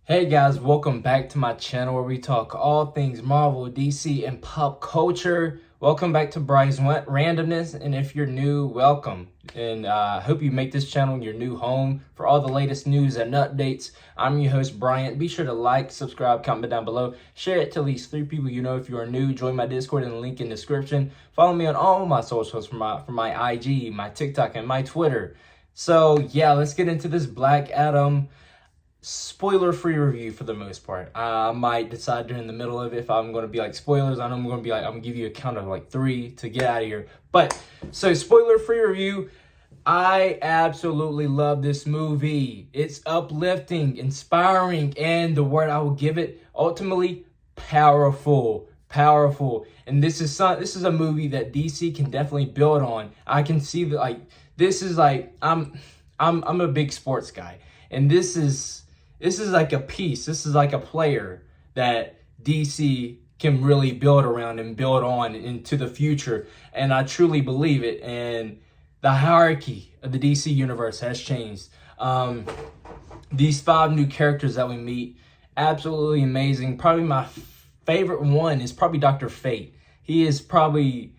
Hey guys, welcome back to my channel where we talk all things Marvel, DC, and pop culture. Welcome back to Bryce Randomness, and if you're new, welcome. And I hope you make this channel your new home for all the latest news and updates. I'm your host, Bryant. Be sure to like, subscribe, comment down below. Share it to at least 3 people you know if you are new. Join my Discord in the link in the description. Follow me on all my socials for my IG, my TikTok, and my Twitter. So yeah, let's get into this Black Adam spoiler-free review for the most part. I might decide during the middle of it if I'm going to be like spoilers. I know I'm going to be like, I'm going to give you a count of like 3 to get out of here. But, so spoiler-free review. I absolutely love this movie. It's uplifting, inspiring, and the word I will give it, ultimately, powerful. Powerful. And this is a movie that DC can definitely build on. I can see that, like, this is like, I'm a big sports guy. And this is like a piece. This is like a player that DC can really build around and build on into the future. And I truly believe it. And the hierarchy of the DC universe has changed. These 5 new characters that we meet, absolutely amazing. Probably my favorite one is probably Dr. Fate. He is probably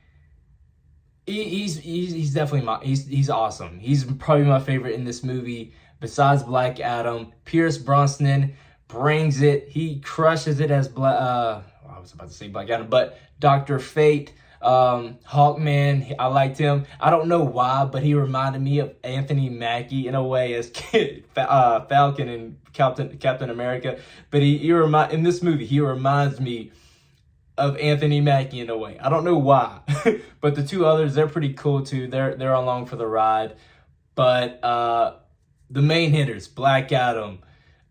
he's definitely he's awesome. He's probably my favorite in this movie. Besides Black Adam, Pierce Brosnan brings it. He crushes it as I was about to say Black Adam, but Dr. Fate, Hawkman, I liked him. I don't know why, but he reminded me of Anthony Mackie in a way as Falcon and Captain America. But in this movie, he reminds me of Anthony Mackie in a way. I don't know why, but the 2 others, they're pretty cool too. They're along for the ride, but the main hitters, Black Adam,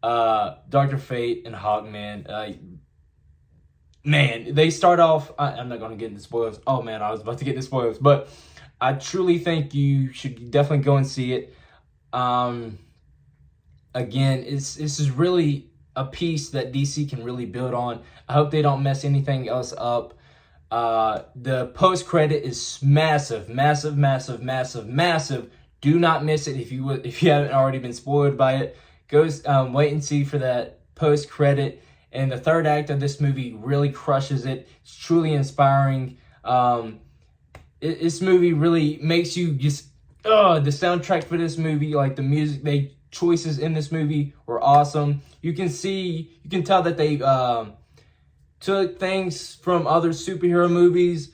Dr. Fate, and Hawkman, man, they start off, I'm not going to get into spoilers. Oh man, I was about to get into spoilers, but I truly think you should definitely go and see it. Again, this is really a piece that DC can really build on. I hope they don't mess anything else up. The post-credit is massive, massive, massive, massive, massive. Do not miss it if you haven't already been spoiled by it. Go wait and see for that post credit. And the third act of this movie really crushes it. It's truly inspiring. This movie really makes you just the soundtrack for this movie, like the music choices in this movie were awesome. You can tell that they took things from other superhero movies.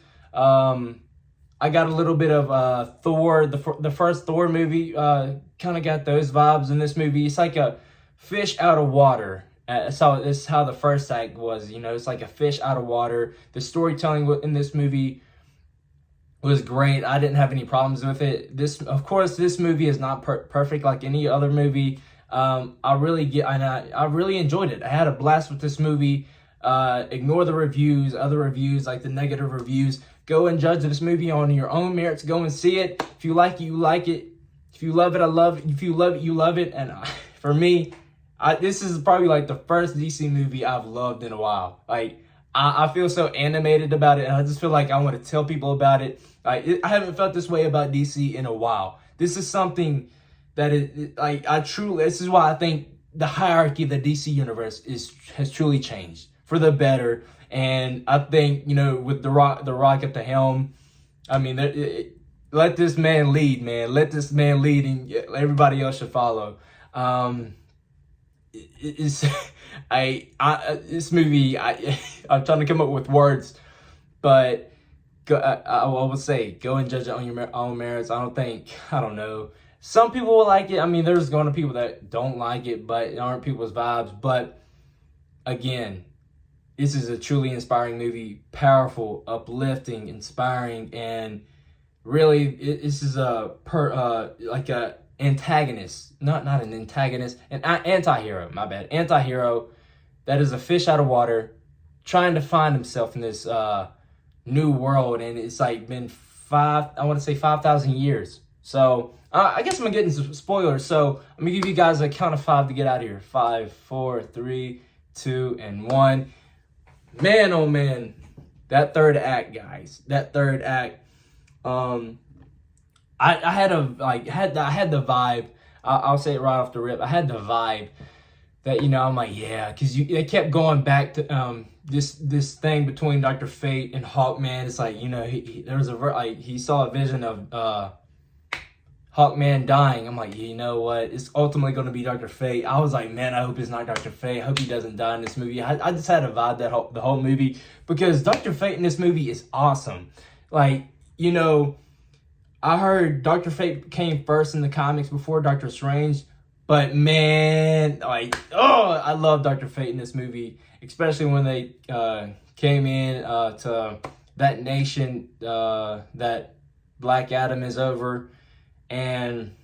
I got a little bit of Thor, the first Thor movie, kind of got those vibes in this movie. It's like a fish out of water. So this is how the first act was, it's like a fish out of water. The storytelling in this movie was great. I didn't have any problems with it. Of course, this movie is not perfect like any other movie. I really enjoyed it. I had a blast with this movie. Ignore the reviews, other reviews, like the negative reviews. Go and judge this movie on your own merits. Go and see it. If you like it, you like it. If you love it, I love it. If you love it, you love it. And for me, this is probably like the first DC movie I've loved in a while. Like, I feel so animated about it, and I just feel like I want to tell people about it. I haven't felt this way about DC in a while. This is something that this is why I think the hierarchy of the DC universe has truly changed for the better. And I think, with the Rock at the helm, I mean, let this man lead, man. Let this man lead, and everybody else should follow. This movie, I'm trying to come up with words, but I would say go and judge it on your own merits. I don't know. Some people will like it. I mean, there's going to be people that don't like it, but it aren't people's vibes. But again, this is a truly inspiring movie, powerful, uplifting, inspiring, and really, this is like a antagonist, not an antagonist, an anti-hero. My bad, anti-hero that is a fish out of water, trying to find himself in this new world, and it's like been 5,000 years. So I guess I'm gonna get into spoilers. So I'm gonna give you guys a count of 5 to get out of here. 5, 4, 3, 2, and 1. Man, oh man, that third act, guys. That third act. I had the vibe. I'll say it right off the rip. I had the vibe that, I'm like, yeah, because they kept going back to this thing between Dr. Fate and Hawkman. It's like, there was he saw a vision of Hawkman dying. I'm like, you know what? It's ultimately going to be Dr. Fate. I was like, man, I hope it's not Dr. Fate. I hope he doesn't die in this movie. I just had a vibe the whole movie, because Dr. Fate in this movie is awesome. Like, I heard Dr. Fate came first in the comics before Doctor Strange. But man, like, I love Dr. Fate in this movie, especially when they came in to that nation that Black Adam is over. And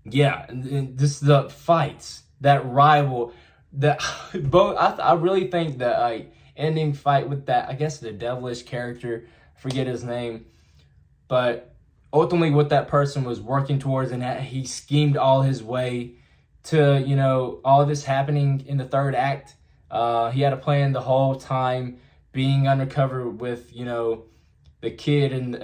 yeah, and this the fights, that rival, that both. I really think that ending fight with that, I guess the devilish character, I forget his name, but ultimately what that person was working towards, and that he schemed all his way to, all this happening in the third act. He had a plan the whole time, being undercover with, the kid and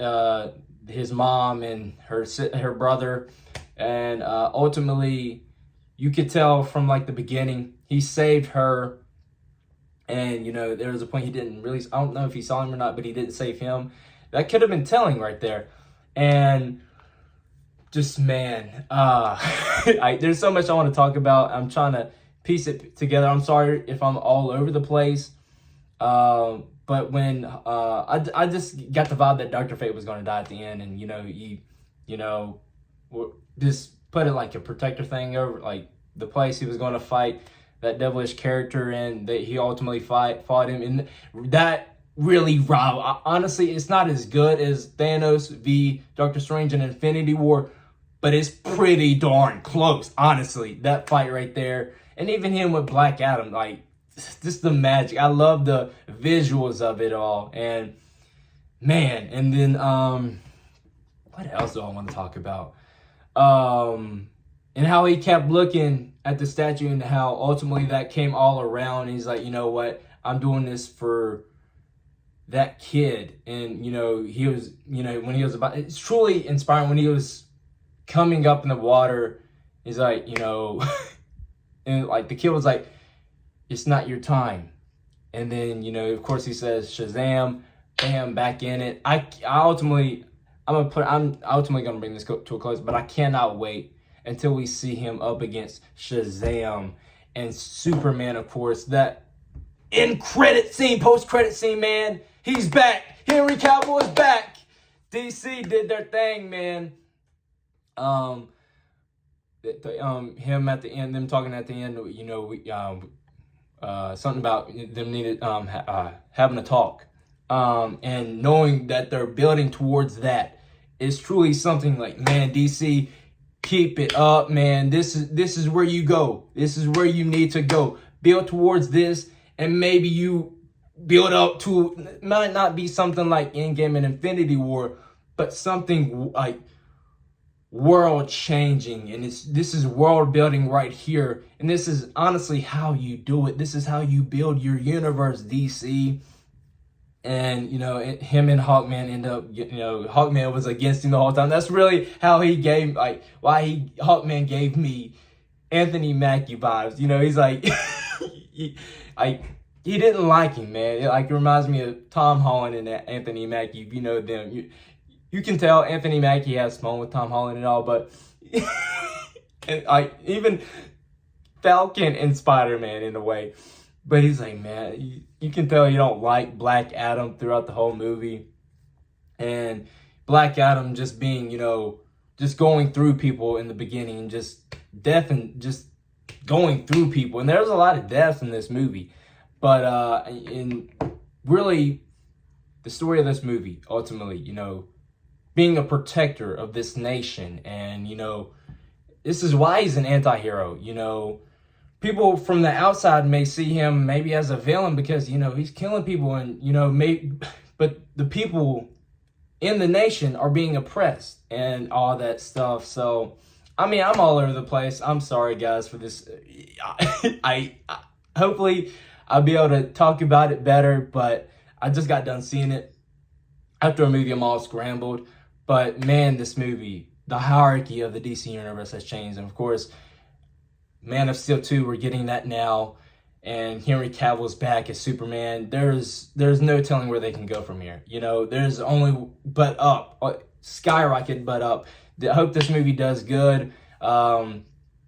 his mom and her brother. And ultimately, you could tell from like the beginning, he saved her. And, there was a point he didn't really, I don't know if he saw him or not, but he didn't save him. That could have been telling right there. And just, man, there's so much I want to talk about. I'm trying to piece it together. I'm sorry if I'm all over the place. But when I just got the vibe that Dr. Fate was going to die at the end, and he just put it like a protector thing over like the place he was going to fight that devilish character, and that he ultimately fought him, and that really raw. Honestly, it's not as good as Thanos v Doctor Strange in Infinity War, but it's pretty darn close, honestly, that fight right there. And even him with Black Adam, like, just the magic. I love the visuals of it all. And man, and then what else do I want to talk about? And how he kept looking at the statue, and how ultimately that came all around. And he's like, you know what? I'm doing this for that kid. And he was, when he was it's truly inspiring when he was coming up in the water. He's like, and like the kid was like, it's not your time. And then, of course he says Shazam, bam, back in it. I'm ultimately gonna bring this to a close, but I cannot wait until we see him up against Shazam and Superman, of course. That post-credit scene, man. He's back. Henry Cavill is back. DC did their thing, man. Him at the end, them talking at the end, something about them needed having a talk, and knowing that they're building towards that is truly something. Like, man, DC, keep it up, man. This is where you go. This is where you need to go. Build towards this, and maybe you build up to, might not be something like Endgame and Infinity War, but something like world changing. And this is world building right here, and this is honestly how you do it. This is how you build your universe, DC. And him and Hawkman end up, Hawkman was against him the whole time. That's really how he gave, like, Hawkman gave me Anthony Mackie vibes. He's like he didn't like him, man. It reminds me of Tom Holland and Anthony Mackie. If you know them, you can tell Anthony Mackie has fun with Tom Holland and all, but and even Falcon and Spider-Man in a way. But he's like, man, you can tell you don't like Black Adam throughout the whole movie. And Black Adam just being, just going through people in the beginning, and just death, and just going through people. And there's a lot of deaths in this movie. But in really the story of this movie, ultimately, being a protector of this nation. And, this is why he's an anti-hero. People from the outside may see him maybe as a villain because, he's killing people, and, but the people in the nation are being oppressed and all that stuff. So, I'm all over the place. I'm sorry, guys, for this. I hopefully I'll be able to talk about it better, but I just got done seeing it. After a movie, I'm all scrambled. But man, this movie, the hierarchy of the DC universe has changed. And of course, Man of Steel 2, we're getting that now. And Henry Cavill's back as Superman. There's no telling where they can go from here. You know, there's only but up, skyrocket but up. I hope this movie does good. Dwayne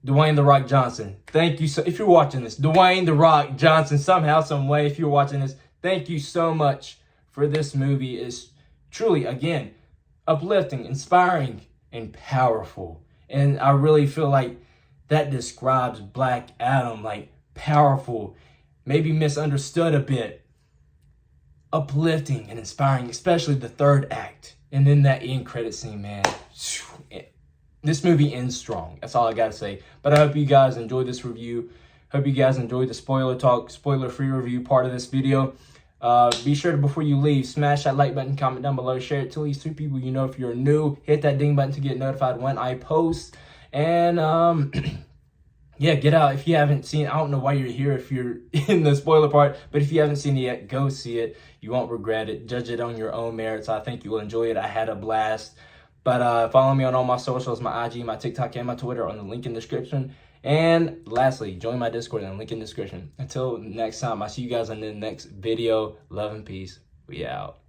"The Rock" Johnson, thank you so. If you're watching this, Dwayne "The Rock" Johnson, somehow, some way, if you're watching this, thank you so much for this movie. It's truly, again, uplifting, inspiring, and powerful. And I really feel like that describes Black Adam, like powerful, maybe misunderstood a bit, uplifting and inspiring, especially the third act. And then that end credit scene, man. This movie ends strong. That's all I gotta say. But I hope you guys enjoyed this review. Hope you guys enjoyed the spoiler talk, spoiler-free review part of this video. Be sure to, before you leave, smash that like button, comment down below, share it to at least 2 people you know. If you're new, hit that ding button to get notified when I post. And yeah, get out. If you haven't seen it, I don't know why you're here if you're in the spoiler part, but if you haven't seen it yet, go see it. You won't regret it. Judge it on your own merits. I think you'll enjoy it. I had a blast. But follow me on all my socials, my IG, my TikTok, and my Twitter on the link in the description. And lastly, join my Discord in the link in the description. Until next time, I'll see you guys in the next video. Love and peace. We out.